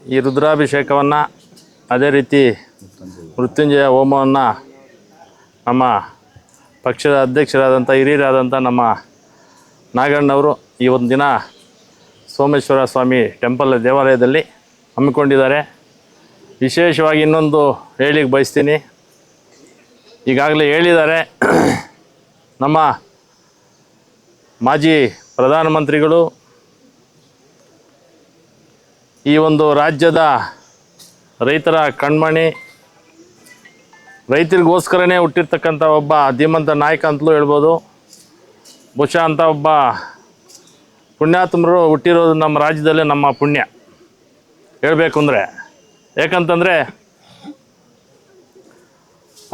ಈ ರುದ್ರಾಭಿಷೇಕವನ್ನು ಅದೇ ರೀತಿ ಮೃತ್ಯುಂಜಯ ಹೋಮವನ್ನು ನಮ್ಮ ಪಕ್ಷದ ಅಧ್ಯಕ್ಷರಾದಂಥ ಹಿರಿಯರಾದಂಥ ನಮ್ಮ ನಾಗಣ್ಣವರು ಈ ಒಂದು ದಿನ ಸೋಮೇಶ್ವರ ಸ್ವಾಮಿ ಟೆಂಪಲ್ ದೇವಾಲಯದಲ್ಲಿ ಹಮ್ಮಿಕೊಂಡಿದ್ದಾರೆ. ವಿಶೇಷವಾಗಿ ಇನ್ನೊಂದು ಹೇಳಿಕ್ಕೆ ಬಯಸ್ತೀನಿ. ಈಗಾಗಲೇ ಹೇಳಿದ್ದಾರೆ, ನಮ್ಮ ಮಾಜಿ ಪ್ರಧಾನಮಂತ್ರಿಗಳು ಈ ಒಂದು ರಾಜ್ಯದ ರೈತರ ಕಣ್ಮಣಿ, ರೈತರಿಗೋಸ್ಕರನೇ ಹುಟ್ಟಿರ್ತಕ್ಕಂಥ ಒಬ್ಬ ಧೀಮಂತ ನಾಯಕ ಅಂತಲೂ ಹೇಳ್ಬೋದು. ಬಹುಶಃ ಅಂಥ ಒಬ್ಬ ಪುಣ್ಯಾತ್ಮರು ಹುಟ್ಟಿರೋದು ನಮ್ಮ ರಾಜ್ಯದಲ್ಲೇ ನಮ್ಮ ಪುಣ್ಯ ಹೇಳಬೇಕು ಅಂದರೆ. ಯಾಕಂತಂದರೆ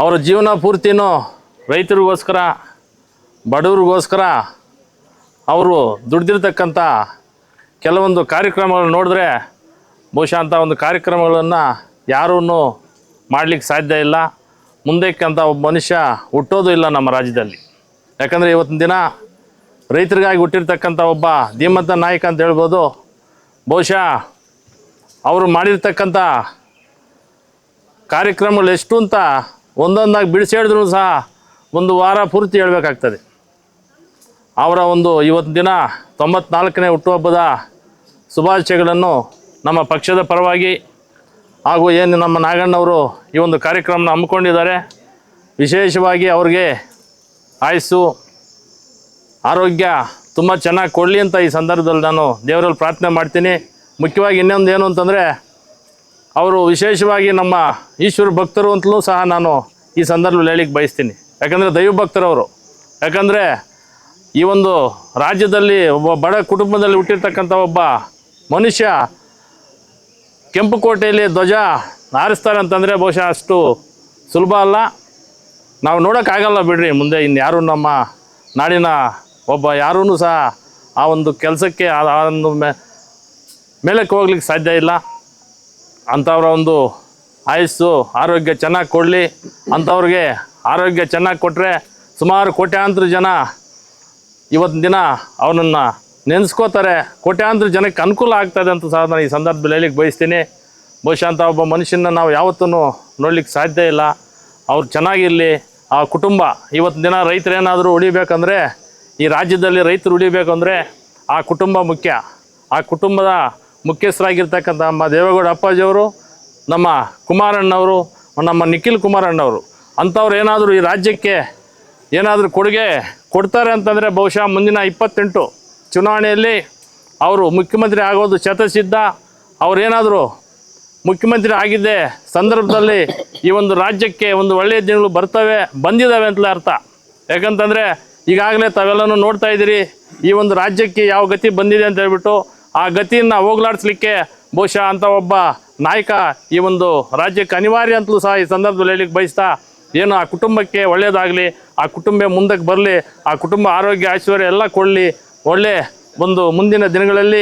ಅವರ ಜೀವನ ಪೂರ್ತಿನೂ ರೈತರಿಗೋಸ್ಕರ, ಬಡವ್ರಿಗೋಸ್ಕರ ಅವರು ದುಡ್ದಿರ್ತಕ್ಕಂಥ ಕೆಲವೊಂದು ಕಾರ್ಯಕ್ರಮಗಳು ನೋಡಿದ್ರೆ ಬಹುಶಃ ಅಂಥ ಒಂದು ಕಾರ್ಯಕ್ರಮಗಳನ್ನು ಯಾರೂ ಮಾಡಲಿಕ್ಕೆ ಸಾಧ್ಯ ಇಲ್ಲ. ಮುಂದಕ್ಕೆ ಅಂತ ಒಬ್ಬ ಮನುಷ್ಯ ಹುಟ್ಟೋದು ಇಲ್ಲ ನಮ್ಮ ರಾಜ್ಯದಲ್ಲಿ. ಯಾಕಂದರೆ ಇವತ್ತಿನ ದಿನ ರೈತರಿಗಾಗಿ ಹುಟ್ಟಿರ್ತಕ್ಕಂಥ ಒಬ್ಬ ಧೀಮಂತ ನಾಯಕ ಅಂತ ಹೇಳ್ಬೋದು. ಬಹುಶಃ ಅವರು ಮಾಡಿರ್ತಕ್ಕಂಥ ಕಾರ್ಯಕ್ರಮಗಳು ಎಷ್ಟು ಅಂತ ಒಂದೊಂದಾಗಿ ಬಿಡಿಸಿ ಹೇಳಿದ್ರು ಸಹ ಒಂದು ವಾರ ಪೂರ್ತಿ ಹೇಳಬೇಕಾಗ್ತದೆ. ಅವರ ಒಂದು ಇವತ್ತಿನ ದಿನ 94ನೇ ಹುಟ್ಟುಹಬ್ಬದ ಶುಭಾಶಯಗಳನ್ನು ನಮ್ಮ ಪಕ್ಷದ ಪರವಾಗಿ ಹಾಗೂ ಏನು ನಮ್ಮ ನಾಗಣ್ಣವರು ಈ ಒಂದು ಕಾರ್ಯಕ್ರಮನ ಹಮ್ಮಿಕೊಂಡಿದ್ದಾರೆ. ವಿಶೇಷವಾಗಿ ಅವ್ರಿಗೆ ಆಯುಸ್ಸು ಆರೋಗ್ಯ ತುಂಬ ಚೆನ್ನಾಗಿ ಕೊಡಲಿ ಅಂತ ಈ ಸಂದರ್ಭದಲ್ಲಿ ನಾನು ದೇವರಲ್ಲಿ ಪ್ರಾರ್ಥನೆ ಮಾಡ್ತೀನಿ. ಮುಖ್ಯವಾಗಿ ಇನ್ನೊಂದು ಏನು ಅಂತಂದರೆ, ಅವರು ವಿಶೇಷವಾಗಿ ನಮ್ಮ ಈಶ್ವರ ಭಕ್ತರು ಅಂತಲೂ ಸಹ ನಾನು ಈ ಸಂದರ್ಭದಲ್ಲಿ ಹೇಳಿಕ್ಕೆ ಬಯಸ್ತೀನಿ. ಯಾಕಂದರೆ ದೈವ ಭಕ್ತರವರು. ಯಾಕಂದರೆ ಈ ಒಂದು ರಾಜ್ಯದಲ್ಲಿ ಒಬ್ಬ ಬಡ ಕುಟುಂಬದಲ್ಲಿ ಹುಟ್ಟಿರ್ತಕ್ಕಂಥ ಒಬ್ಬ ಮನುಷ್ಯ ಕೆಂಪುಕೋಟೆಯಲ್ಲಿ ಧ್ವಜ ಹಾರಿಸ್ತಾರೆ ಅಂತಂದರೆ ಬಹುಶಃ ಅಷ್ಟು ಸುಲಭ ಅಲ್ಲ. ನಾವು ನೋಡೋಕ್ಕಾಗಲ್ಲ ಬಿಡ್ರಿ. ಮುಂದೆ ಇನ್ಯಾರೂ ನಮ್ಮ ನಾಡಿನ ಒಬ್ಬ ಯಾರೂ ಸಹ ಆ ಒಂದು ಕೆಲಸಕ್ಕೆ ಆ ಒಂದು ಮೇಲಕ್ಕೆ ಹೋಗ್ಲಿಕ್ಕೆ ಸಾಧ್ಯ ಇಲ್ಲ. ಅಂಥವ್ರ ಒಂದು ಆಯುಸ್ಸು ಆರೋಗ್ಯ ಚೆನ್ನಾಗಿ ಕೊಡಲಿ. ಅಂಥವ್ರಿಗೆ ಆರೋಗ್ಯ ಚೆನ್ನಾಗಿ ಕೊಟ್ಟರೆ ಸುಮಾರು ಕೋಟ್ಯಾಂತರ ಜನ ಇವತ್ತಿನ ದಿನ ಅವನನ್ನು ನೆನೆಸ್ಕೋತಾರೆ. ಕೋಟ್ಯಾಂತರ ಜನಕ್ಕೆ ಅನುಕೂಲ ಆಗ್ತದೆ ಅಂತ ಸಹ ನಾನು ಈ ಸಂದರ್ಭದಲ್ಲಿ ಹೇಳಿಕ್ಕೆ ಬಯಸ್ತೀನಿ. ಬಹುಶಃ ಅಂತ ಒಬ್ಬ ಮನುಷ್ಯನ ನಾವು ಯಾವತ್ತೂ ನೋಡ್ಲಿಕ್ಕೆ ಸಾಧ್ಯ ಇಲ್ಲ. ಅವ್ರು ಚೆನ್ನಾಗಿರಲಿ. ಆ ಕುಟುಂಬ ಇವತ್ತಿನ ದಿನ ರೈತರೇನಾದರೂ ಉಳಿಬೇಕಂದ್ರೆ, ಈ ರಾಜ್ಯದಲ್ಲಿ ರೈತರು ಉಳಿಬೇಕಂದ್ರೆ ಆ ಕುಟುಂಬ ಮುಖ್ಯ. ಆ ಕುಟುಂಬದ ಮುಖ್ಯಸ್ಥರಾಗಿರ್ತಕ್ಕಂಥ ನಮ್ಮ ದೇವೇಗೌಡ ಅಪ್ಪಾಜಿಯವರು, ನಮ್ಮ ಕುಮಾರಣ್ಣವರು, ನಮ್ಮ ನಿಖಿಲ್ ಕುಮಾರಣ್ಣವರು ಅಂಥವ್ರು ಏನಾದರೂ ಈ ರಾಜ್ಯಕ್ಕೆ ಏನಾದರೂ ಕೊಡುಗೆ ಕೊಡ್ತಾರೆ ಅಂತಂದರೆ ಬಹುಶಃ ಮುಂದಿನ 28 ಚುನಾವಣೆಯಲ್ಲಿ ಅವರು ಮುಖ್ಯಮಂತ್ರಿ ಆಗೋದು ಶತಸಿದ್ಧ. ಅವರೇನಾದರೂ ಮುಖ್ಯಮಂತ್ರಿ ಆಗಿದ್ದೇ ಸಂದರ್ಭದಲ್ಲಿ ಈ ಒಂದು ರಾಜ್ಯಕ್ಕೆ ಒಂದು ಒಳ್ಳೆಯ ದಿನಗಳು ಬಂದಿದ್ದಾವೆ ಅಂತಲೇ ಅರ್ಥ. ಯಾಕಂತಂದರೆ ಈಗಾಗಲೇ ತಾವೆಲ್ಲನೂ ನೋಡ್ತಾ ಇದ್ದೀರಿ ಈ ಒಂದು ರಾಜ್ಯಕ್ಕೆ ಯಾವ ಗತಿ ಬಂದಿದೆ ಅಂತ ಹೇಳ್ಬಿಟ್ಟು. ಆ ಗತಿಯನ್ನು ಹೋಗ್ಲಾಡಿಸ್ಲಿಕ್ಕೆ ಬಹುಶಃ ಅಂಥ ಒಬ್ಬ ನಾಯಕ ಈ ಒಂದು ರಾಜ್ಯಕ್ಕೆ ಅನಿವಾರ್ಯ ಅಂತಲೂ ಸಹ ಈ ಸಂದರ್ಭದಲ್ಲಿ ಹೇಳಿಕ್ಕೆ ಬಯಸ್ತಾ, ಏನು ಆ ಕುಟುಂಬಕ್ಕೆ ಒಳ್ಳೆಯದಾಗಲಿ, ಆ ಕುಟುಂಬ ಮುಂದಕ್ಕೆ ಬರಲಿ, ಆ ಕುಟುಂಬ ಆರೋಗ್ಯ ಐಶ್ವರ್ಯ ಎಲ್ಲ ಕೊಡಲಿ. ಒಳ್ಳೆ ಒಂದು ಮುಂದಿನ ದಿನಗಳಲ್ಲಿ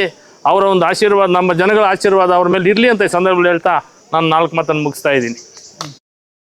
ಅವರ ಒಂದು ಆಶೀರ್ವಾದ, ನಮ್ಮ ಜನಗಳ ಆಶೀರ್ವಾದ ಅವ್ರ ಮೇಲೆ ಇರಲಿ ಅಂತ ಈ ಸಂದರ್ಭದಲ್ಲಿ ಹೇಳ್ತಾ ನಾನು 4 ಮಾತನ್ನು ಮುಗಿಸ್ತಾ ಇದ್ದೀನಿ.